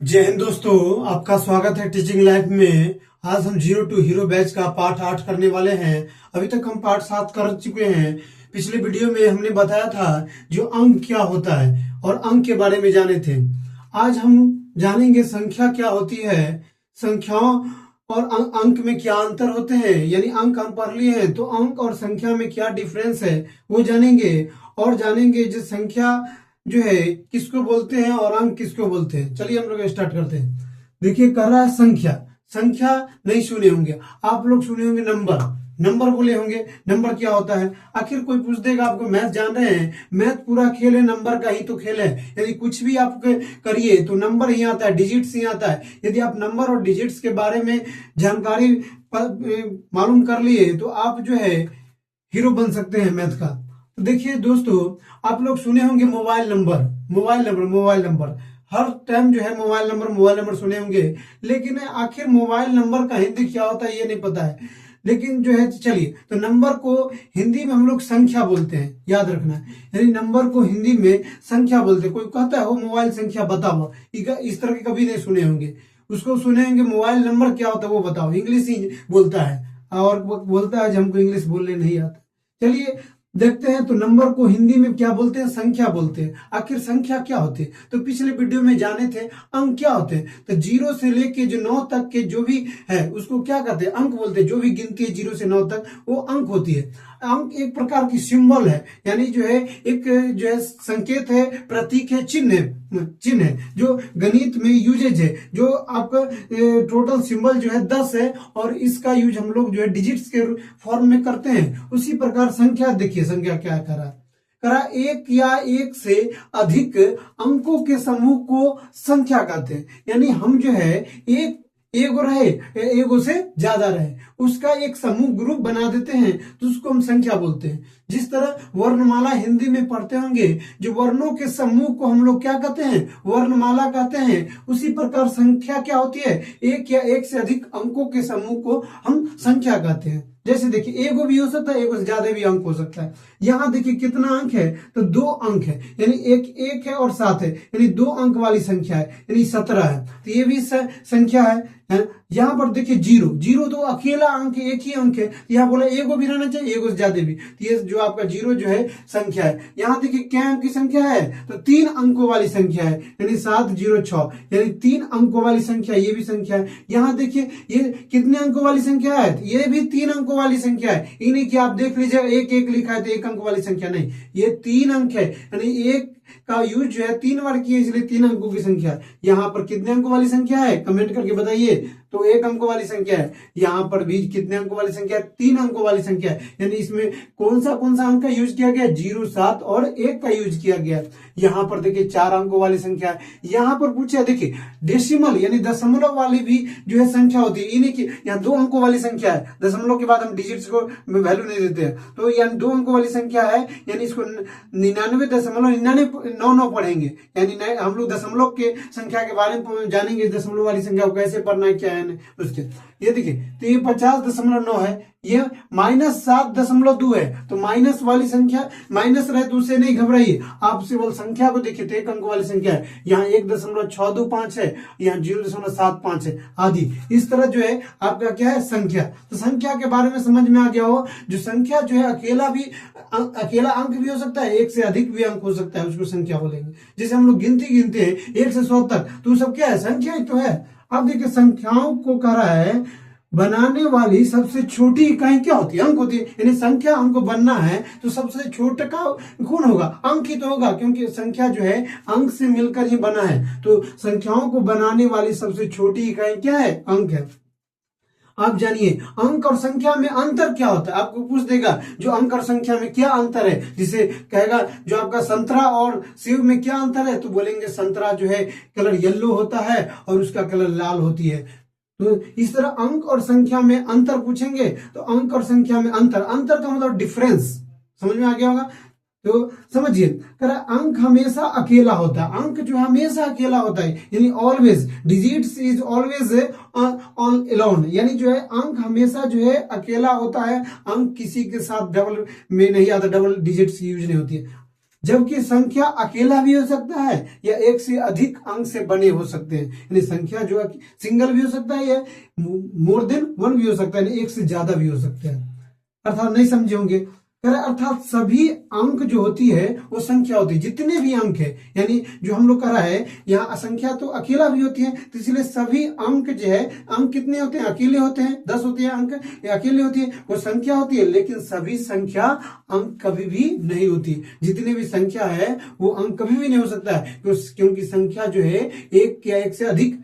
जय हिंद दोस्तों, आपका स्वागत है टीचिंग लाइफ में। आज हम जीरो टू हीरो बैच का पार्ट 8 करने वाले हैं। अभी तक हम पार्ट 7 कर चुके हैं। पिछले वीडियो में हमने बताया था जो अंक क्या होता है और अंक के बारे में जाने थे। आज हम जानेंगे संख्या क्या होती है, संख्याओं और अंक में क्या अंतर होते हैं। यानी अंक हम पढ़ लिए हैं तो अंक और संख्या में क्या डिफरेंस है वो जानेंगे। और जानेंगे जो संख्या जो है किसको बोलते हैं और अंक किसको बोलते हैं। चलिए हम लोग स्टार्ट करते हैं। देखिए कह रहा है संख्या। संख्या नहीं सुने होंगे आप लोग, सुने होंगे नंबर। नंबर बोले होंगे। नंबर क्या होता है? आखिर कोई पूछ देगा आपको, मैथ जान रहे हैं, मैथ पूरा खेल है, नंबर का ही तो खेल है। यदि कुछ भी आप करिए तो नंबर ही आता है, डिजिट्स ही आता है। यदि आप नंबर और डिजिट्स के बारे में जानकारी मालूम कर लिए तो आप जो है हीरो बन सकते हैं मैथ का। तो देखिए दोस्तों, आप लोग सुने होंगे मोबाइल नंबर। मोबाइल नंबर हर टाइम जो है मोबाइल नंबर सुने होंगे। लेकिन आखिर मोबाइल नंबर का हिंदी क्या होता है ये नहीं पता है। लेकिन जो है चलिए, तो नंबर को हिंदी में हम लोग संख्या बोलते हैं, याद रखना है। यानी नंबर को हिंदी में संख्या बोलते हैं। कोई कहता है वो मोबाइल संख्या बताओ, इस तरह के कभी नहीं सुने होंगे। उसको सुने होंगे मोबाइल नंबर क्या होता है वो बताओ, इंग्लिश ही बोलता है और वो बोलता है हमको इंग्लिश बोलने नहीं आता। चलिए देखते हैं, तो नंबर को हिंदी में क्या बोलते हैं? संख्या बोलते हैं। आखिर संख्या क्या होती है? तो पिछले वीडियो में जाने थे अंक क्या होते हैं। तो 0 से लेके जो 9 तक के जो भी है उसको क्या कहते हैं? अंक बोलते हैं। जो भी गिनती है 0 से 9 तक वो अंक होती है। अंक एक प्रकार की सिंबल है, यानी जो है एक जो है संकेत है, प्रतीक है, चिन्ह है जो गणित में यूजेज है। जो आपका टोटल सिंबल जो है 10 है और इसका यूज हम लोग जो है डिजिट्स के फॉर्म में करते हैं। उसी प्रकार संख्या, देखिए संख्या क्या करा एक या एक से अधिक अंकों के समूह को संख्या कहते हैं। यानी हम जो है एक एगो रहे, एगो से ज्यादा रहे, उसका एक समूह ग्रुप बना देते हैं तो उसको हम संख्या बोलते हैं। जिस तरह वर्णमाला हिंदी में पढ़ते होंगे, जो वर्णों के समूह को हम लोग क्या कहते हैं? वर्णमाला कहते हैं। उसी प्रकार संख्या क्या होती है? एक या एक से अधिक अंकों के समूह को हम संख्या कहते हैं। जैसे देखिए एगो भी हो सकता है, एगो से ज्यादा भी अंक हो सकता है। यहां देखिए कितना अंक है, तो 2 अंक है। यानी एक है और 7 है, यानी 2 अंक वाली संख्या है, यानी 17 है। तो ये भी संख्या है। यहां पर देखिए जीरो तो अकेला अंक है, एक ही अंक है। यहाँ बोला एगो भी रहना चाहिए, एगो से ज्यादा भी। तो ये जो आपका जीरो जो है संख्या है। यहाँ देखिए क्या अंक की संख्या है? तो 3 अंकों वाली संख्या है, यानी 706, यानी 3 अंकों वाली संख्या, ये भी संख्या है। यहाँ देखिए ये कितने अंकों वाली संख्या है? ये भी 3 अंकों वाली संख्या है। ये नहीं कि आप देख लीजिए एक एक लिखा है तो 1 अंक वाली संख्या, नहीं, ये 3 अंक है। यानी एक का यूज जो है 3 बार किया, इसलिए 3 अंकों की संख्या है। यहाँ पर कितने अंकों वाली संख्या है? कमेंट करके बताइए। तो 1 अंकों वाली संख्या है। यहाँ पर भी कितने अंकों वाली संख्या है? 3 अंकों वाली संख्या है। यानी इसमें कौन सा अंक का यूज किया गया? 0, 7 और 1 का यूज किया गया। यहाँ पर देखिए 4 अंकों वाली संख्या है। यहाँ पर पूछा देखिए डेसिमल यानी दशमलव वाली भी जो है संख्या होती है। इन्हीं की यहाँ 2 अंकों वाली संख्या है। दशमलव के बाद हम डिजिट्स को वैल्यू नहीं देते हैं, तो यानी 2 अंकों वाली संख्या है। यानी इसको 99.99 पढ़ेंगे। यानी हम लोग दशमलव के संख्या के बारे में जानेंगे, दशमलव वाली संख्या को कैसे पढ़ना है, क्या है उसके। ये देखिए तो ये 50.9 है, ये -7.2 है। तो माइनस वाली संख्या, माइनस रहे तो उससे नहीं घबराइए, आप केवल संख्या को देखिए तो 1 अंक वाली संख्या है। यहाँ 1.625 है, यहाँ 0.75 है, आदि। इस तरह जो है आपका क्या है? संख्या। तो संख्या के बारे में समझ में आ गया हो। जो संख्या जो है अकेला अंक भी हो सकता है, 1 से अधिक भी अंक हो सकता है, उसको संख्या बोलेंगे। जैसे हम लोग गिनते हैं 1 से 100 तक, तो सब क्या है? संख्या ही तो है। अब देखिए संख्याओं को कह रहा है बनाने वाली सबसे छोटी इकाई क्या होती है? अंक होती है। यानी संख्या अंक बनना है तो सबसे छोटा का कौन होगा? अंक ही तो होगा, क्योंकि संख्या जो है अंक से मिलकर ही बना है। तो संख्याओं को बनाने वाली सबसे छोटी इकाई क्या है? अंक है। आप जानिए अंक और संख्या में अंतर क्या होता है। आपको पूछ देगा जो अंक और संख्या में क्या अंतर है। जिसे कहेगा जो आपका संतरा और सेब में क्या अंतर है, तो बोलेंगे संतरा जो है कलर येलो होता है और उसका कलर लाल होती है। तो इस तरह अंक और संख्या में अंतर पूछेंगे तो अंक और संख्या में अंतर का मतलब डिफरेंस। समझ में आ गया होगा। तो समझिए अंक हमेशा अकेला होता है। अंक जो है हमेशा अकेला होता है, यानी always, digits is always on alone. यानी जो है अंक हमेशा जो है अकेला होता है। अंक किसी के साथ डबल में नहीं आता, डबल डिजिट्स यूज नहीं होती है। जबकि संख्या अकेला भी हो सकता है या एक से अधिक अंक से बने हो सकते हैं। यानी संख्या जो है सिंगल भी हो सकता है या मोर देन वन भी हो सकता है, यानी एक से ज्यादा भी हो सकता है। अर्थात नहीं समझे होंगे, अर्थात सभी अंक जो होती है वो संख्या होती है, जितने भी अंक है, यानी जो हम लोग कह रहा है यहाँ असंख्या तो अकेला भी होती है, तो इसलिए सभी अंक जो है, अंक कितने होते हैं, अकेले होते हैं, 10 होते हैं अंक, ये अकेले होती है, वो संख्या होती है, लेकिन सभी संख्या अंक कभी भी नहीं होती। जितने भी संख्या है वो अंक कभी भी नहीं हो सकता है, क्योंकि संख्या जो है एक या एक से अधिक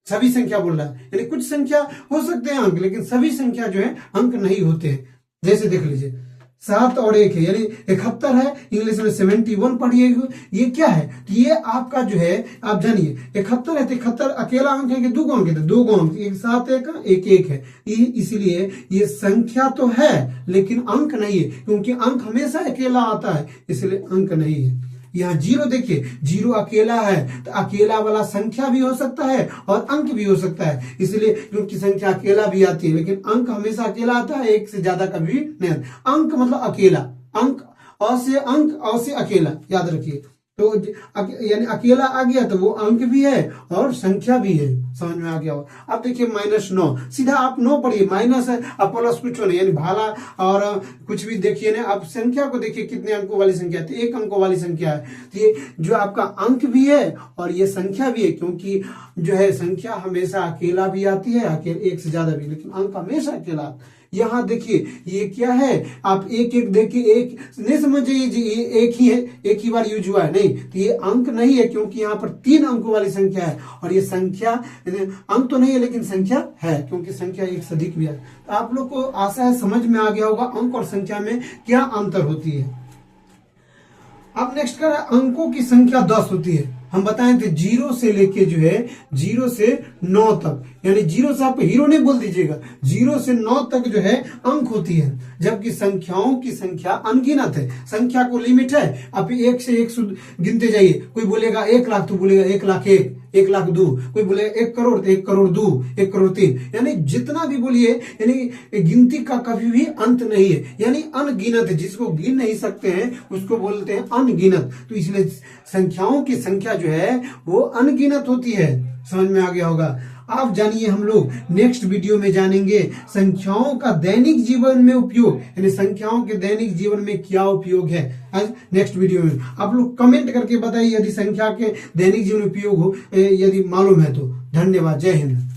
सभी संख्या बोल रहा है, यानी कुछ संख्या हो सकते हैं अंक, लेकिन सभी संख्या जो है अंक नहीं होते हैं। जैसे देख लीजिए 7 और 1 है, यानी 71 है, इंग्लिश में 71 पढ़िए। ये क्या है, तो ये आपका जो है आप जानिए 71 है, तो 71 अकेला अंक है कि दो अंक है, तो दो अंक, एक 7 एक 1 है, इसीलिए ये संख्या तो है लेकिन अंक नहीं है, क्योंकि अंक हमेशा अकेला आता है, इसलिए अंक नहीं है। यहाँ 0 देखिए, 0 अकेला है, तो अकेला वाला संख्या भी हो सकता है और अंक भी हो सकता है, इसलिए क्योंकि संख्या अकेला भी आती है, लेकिन अंक हमेशा अकेला आता है, एक से ज्यादा कभी नहीं आता। अंक मतलब अकेला, अंक अ से अंक, अ से अकेला, याद रखिए। तो यानी अकेला आ गया तो वो अंक भी है और संख्या भी है, समझ में आ गया हो। अब देखिए -9, सीधा आप 9 पढ़िए, माइनस है अब प्लस कुछ नहीं, यानी भाला और कुछ भी देखिए ना, आप संख्या को देखिए कितने अंकों वाली संख्या है, तो 1 अंकों वाली संख्या है, तो ये जो आपका अंक भी है और ये संख्या भी है, क्योंकि जो है संख्या हमेशा अकेला भी आती है, एक से ज्यादा भी, लेकिन अंक हमेशा अकेला। यहाँ देखिए ये क्या है, आप एक एक देखिए, एक नहीं समझिए ये एक ही है, एक ही बार यूज हुआ है, नहीं, तो ये अंक नहीं है, क्योंकि यहाँ पर 3 अंकों वाली संख्या है, और ये संख्या अंक तो नहीं है लेकिन संख्या है, क्योंकि संख्या एक से अधिक भी है। तो आप लोग को आशा है समझ में आ गया होगा अंक और संख्या में क्या अंतर होती है। अब नेक्स्ट कर अंकों की संख्या 10 होती है। हम बताए थे 0 से लेके जो है 0 से 9 तक, यानी 0 से आप हीरो नहीं बोल दीजिएगा, 0 से 9 तक जो है अंक होती है, जबकि संख्याओं की संख्या अनगिनत है। संख्या को लिमिट है, आप 1 से 1 गिनते जाइए, कोई बोलेगा 1 लाख तो बोलेगा 1 लाख 1, 1 लाख 2, कोई बोलेगा 1 करोड़ तो 1 करोड़ 2, 1 करोड़ 3, यानी जितना भी बोलिए, यानी गिनती का कभी भी अंत नहीं है, यानी अनगिनत है, जिसको गिन नहीं सकते हैं उसको बोलते हैं अनगिनत। तो इसलिए संख्याओं की संख्या जो है वो अनगिनत होती है, समझ में आ गया होगा। आप जानिए, हम लोग नेक्स्ट वीडियो में जानेंगे संख्याओं का दैनिक जीवन में उपयोग, यानी संख्याओं के दैनिक जीवन में क्या उपयोग है। आज नेक्स्ट वीडियो में आप लोग कमेंट करके बताइए यदि संख्या के दैनिक जीवन में उपयोग हो, यदि मालूम है तो। धन्यवाद, जय हिंद।